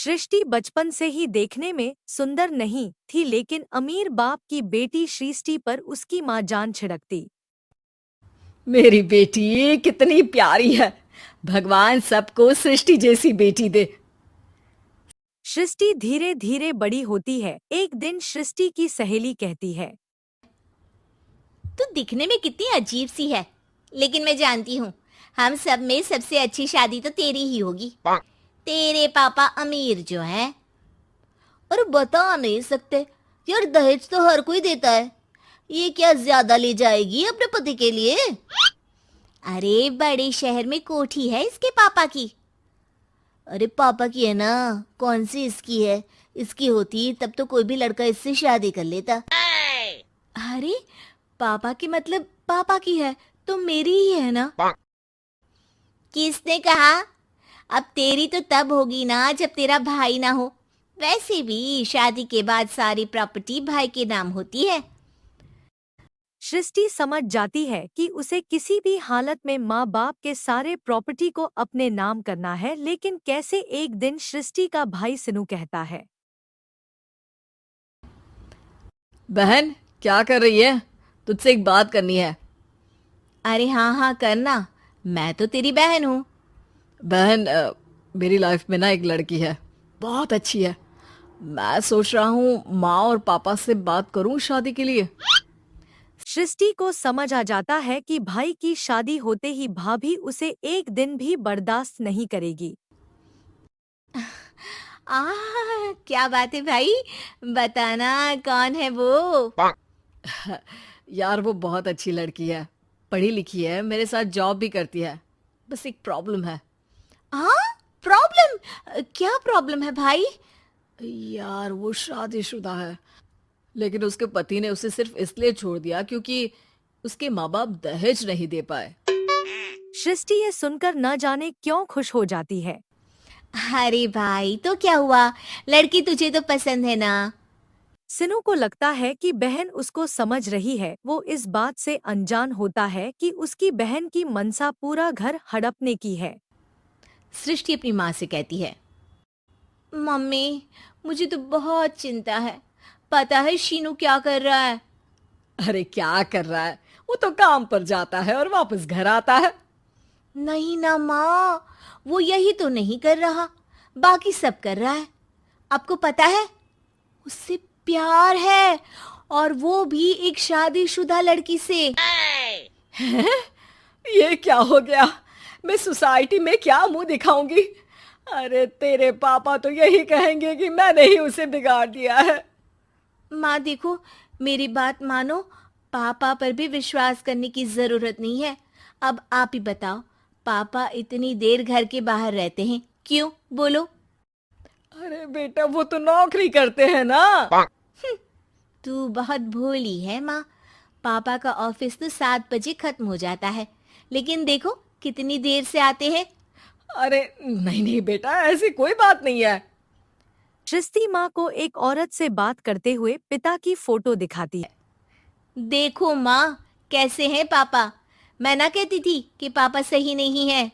सृष्टि बचपन से ही देखने में सुंदर नहीं थी, लेकिन अमीर बाप की बेटी सृष्टि पर उसकी माँ जान छिड़कती। मेरी बेटी कितनी प्यारी है। भगवान सबको सृष्टि जैसी बेटी दे। सृष्टि धीरे धीरे बड़ी होती है। एक दिन सृष्टि की सहेली कहती है, तू दिखने में कितनी अजीब सी है, लेकिन मैं जानती हूँ हम सब में सबसे अच्छी शादी तो तेरी ही होगी। तेरे पापा अमीर जो हैं। और बता नहीं सकते यार, दहेज तो हर कोई देता है। ये क्या ज्यादा ले जाएगी अपने पति के लिए? अरे बड़े शहर में कोठी है इसके पापा की। अरे पापा की है ना, कौन सी इसकी है? इसकी होती तब तो कोई भी लड़का इससे शादी कर लेता। अरे पापा की मतलब पापा की है तो मेरी ही है ना? किसने कहा? अब तेरी तो तब होगी ना जब तेरा भाई ना हो। वैसे भी शादी के बाद सारी प्रॉपर्टी भाई के नाम होती है। सृष्टि समझ जाती है कि उसे किसी भी हालत में माँ बाप के सारे प्रॉपर्टी को अपने नाम करना है। लेकिन कैसे? एक दिन सृष्टि का भाई सिनू कहता है, बहन क्या कर रही है? तुझसे एक बात करनी है। अरे हाँ हाँ करना, मैं तो तेरी बहन हूँ। बहन मेरी लाइफ में ना एक लड़की है, बहुत अच्छी है। मैं सोच रहा हूँ माँ और पापा से बात करूँ शादी के लिए। सृष्टि को समझ आ जाता है कि भाई की शादी होते ही भाभी उसे एक दिन भी बर्दाश्त नहीं करेगी। आ क्या बात है भाई, बताना कौन है वो? यार वो बहुत अच्छी लड़की है, पढ़ी लिखी है, मेरे साथ जॉब भी करती है। बस एक प्रॉब्लम है। हाँ प्रॉब्लम? क्या प्रॉब्लम है भाई? यार वो शादीशुदा है, लेकिन उसके पति ने उसे सिर्फ इसलिए छोड़ दिया क्योंकि उसके माँ बाप दहेज नहीं दे पाए। सृष्टि ये सुनकर न जाने क्यों खुश हो जाती है। अरे भाई तो क्या हुआ, लड़की तुझे तो पसंद है ना? सिनू को लगता है कि बहन उसको समझ रही है। वो इस बात से अनजान होता है कि उसकी बहन की मनसा पूरा घर हड़पने की है। सृष्टि अपनी माँ से कहती है, मम्मी मुझे तो बहुत चिंता है। पता है शीनू क्या कर रहा है? अरे क्या कर रहा है? वो तो काम पर जाता है और वापस घर आता है। नहीं ना माँ, वो यही तो नहीं कर रहा, बाकी सब कर रहा है। आपको पता है उससे प्यार है, और वो भी एक शादीशुदा लड़की से। ये क्या हो गया? मैं सोसाइटी में क्या मुंह दिखाऊंगी? अरे तेरे पापा तो यही कहेंगे कि मैंने ही उसे बिगाड़ दिया है। माँ देखो, मेरी बात मानो, पापा पर भी विश्वास करने की जरूरत नहीं है। अब आप ही बताओ, पापा इतनी देर घर के बाहर रहते हैं क्यों? बोलो। अरे बेटा वो तो नौकरी करते हैं ना। तू बहुत भोली है माँ। पापा का ऑफिस तो 7 बजे खत्म हो जाता है, लेकिन देखो कितनी देर से आते हैं। अरे नहीं नहीं बेटा, ऐसी कोई बात नहीं है। सृष्टि माँ को एक औरत से बात करते हुए पिता की फोटो दिखाती है। देखो माँ, कैसे हैं पापा? मैं ना कहती थी कि पापा सही नहीं है।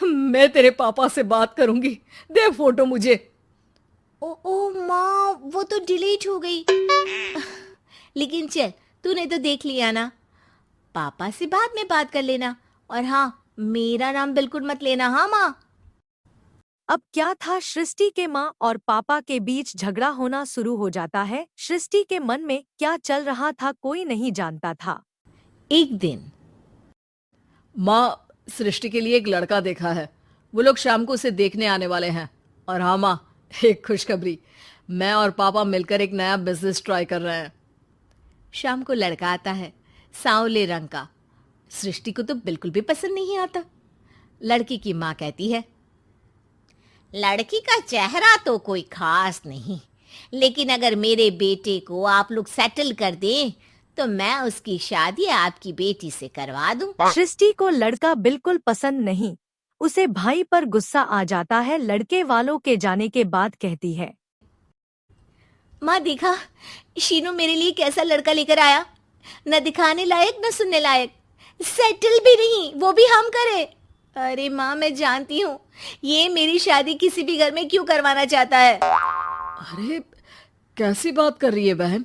मैं तेरे पापा से बात करूंगी, दे फोटो मुझे। ओ ओ माँ, वो तो डिलीट हो गई। लेकिन चल, तूने तो देख लिया ना। पापा से बाद में बात कर लेना, और हाँ, मेरा नाम बिल्कुल मत लेना। हाँ माँ। अब क्या था, सृष्टि के माँ और पापा के बीच झगड़ा होना शुरू हो जाता है। सृष्टि के मन में क्या चल रहा था कोई नहीं जानता था। एक दिन माँ, सृष्टि के लिए एक लड़का देखा है, वो लोग शाम को उसे देखने आने वाले हैं। और हाँ माँ, एक खुशखबरी, मैं और पापा मिलकर एक नया बिजनेस ट्राई कर रहे हैं। शाम को लड़का आता है, सांवले रंग का। सृष्टि को तो बिल्कुल भी पसंद नहीं आता। लड़की की माँ कहती है, लड़की का चेहरा तो कोई खास नहीं, लेकिन अगर मेरे बेटे को आप लोग सेटल कर दें तो मैं उसकी शादी आपकी बेटी से करवा दूं। सृष्टि को लड़का बिल्कुल पसंद नहीं। उसे भाई पर गुस्सा आ जाता है। लड़के वालों के जाने के बाद कहती है, माँ देखा, शीनू मेरे लिए कैसा लड़का लेकर आया। न दिखाने लायक न सुनने लायक, सेटल भी नहीं, वो भी हम करे। अरे माँ, मैं जानती हूँ ये मेरी शादी किसी भी घर में क्यों करवाना चाहता है। अरे कैसी बात कर रही है बहन?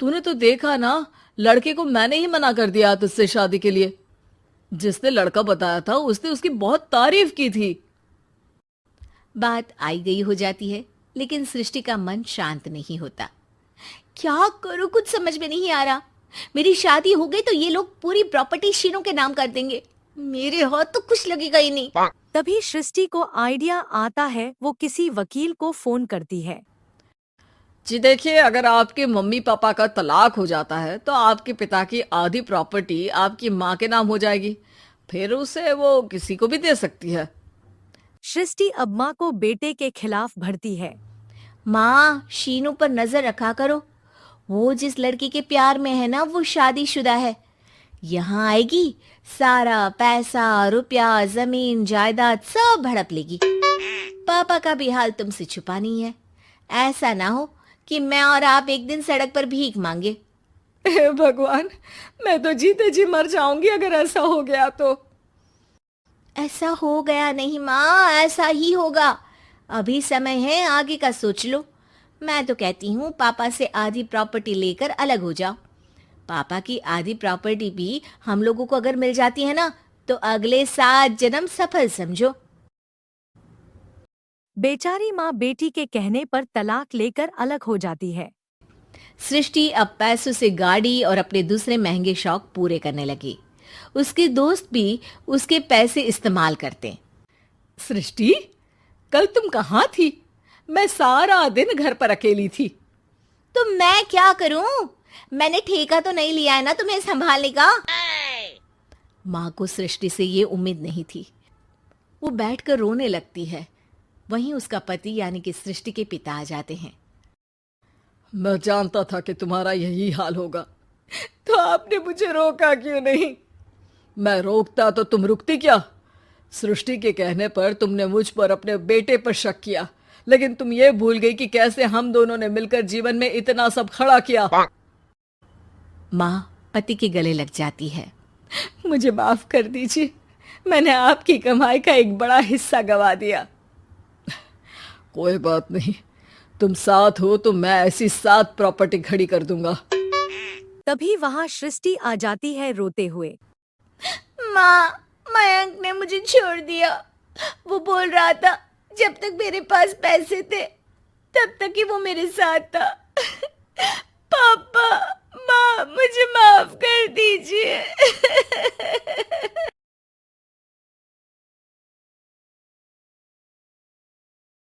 तूने तो देखा ना, लड़के को मैंने ही मना कर दिया तुझसे शादी के लिए। जिसने लड़का बताया था उसने उसकी बहुत तारीफ की थी। बात आई गई हो जाती है, लेकिन सृष्टि का मन शांत नहीं होता। क्या करूं, कुछ समझ में नहीं आ रहा। मेरी शादी हो गई तो ये लोग पूरी प्रॉपर्टी शीनू के नाम कर देंगे। मेरे हाथ तो कुछ लगेगा ही नहीं। तभी सृष्टि को आइडिया आता है। वो किसी वकील को फोन करती है। जी देखिए, अगर आपके मम्मी पापा का तलाक हो जाता है तो आपके पिता की आधी प्रॉपर्टी आपकी माँ के नाम हो जाएगी। फिर उसे वो किसी को भी दे सकती है। सृष्टि अब माँ को बेटे के खिलाफ भरती है। माँ, शीनू पर नजर रखा करो। वो जिस लड़की के प्यार में है ना, वो शादीशुदा है। यहाँ आएगी, सारा पैसा, रुपया, जमीन, जायदाद सब हड़प लेगी। पापा का भी हाल तुमसे छुपा नहीं है। ऐसा ना हो कि मैं और आप एक दिन सड़क पर भीख मांगे। हे भगवान, मैं तो जीते जी मर जाऊंगी अगर ऐसा हो गया तो। ऐसा हो गया नहीं माँ, ऐसा ही होगा। अभी समय है, आगे का सोच लो। मैं तो कहती हूँ पापा से आधी प्रॉपर्टी लेकर अलग हो जाओ। पापा की आधी प्रॉपर्टी भी हम लोगों को अगर मिल जाती है ना, तो अगले 7 जन्म सफल समझो। बेचारी माँ बेटी के कहने पर तलाक लेकर अलग हो जाती है। सृष्टि अब पैसों से गाड़ी और अपने दूसरे महंगे शौक पूरे करने लगी। उसके दोस्त भी उसके पैसे इस्तेमाल करते। सृष्टि, कल तुम कहाँ थी? मैं सारा दिन घर पर अकेली थी। तो मैं क्या करूं? मैंने ठेका तो नहीं लिया है ना तुम्हें संभालने का। माँ को सृष्टि से ये उम्मीद नहीं थी। वो बैठकर रोने लगती है। वहीं उसका पति यानी कि सृष्टि के पिता आ जाते हैं। मैं जानता था कि तुम्हारा यही हाल होगा, तो आपने मुझे रोका क्यों नहीं? मैं रोकता तो तुम रुकती क्या? सृष्टि के कहने पर तुमने मुझ पर अपने बेटे पर शक किया, लेकिन तुम ये भूल गई कि कैसे हम दोनों ने मिलकर जीवन में इतना सब खड़ा किया। माँ पति के गले लग जाती है। मुझे माफ कर दीजिए, मैंने आपकी कमाई का एक बड़ा हिस्सा गवा दिया। कोई बात नहीं, तुम साथ हो तो मैं ऐसी 7 प्रॉपर्टी खड़ी कर दूंगा। तभी वहाँ सृष्टि आ जाती है रोते हुए। माँ, मयंक ने मुझे छोड़ दिया। वो बोल रहा था जब तक मेरे पास पैसे थे तब तक ही वो मेरे साथ था। पापा, माँ, मुझे माफ कर दीजिए।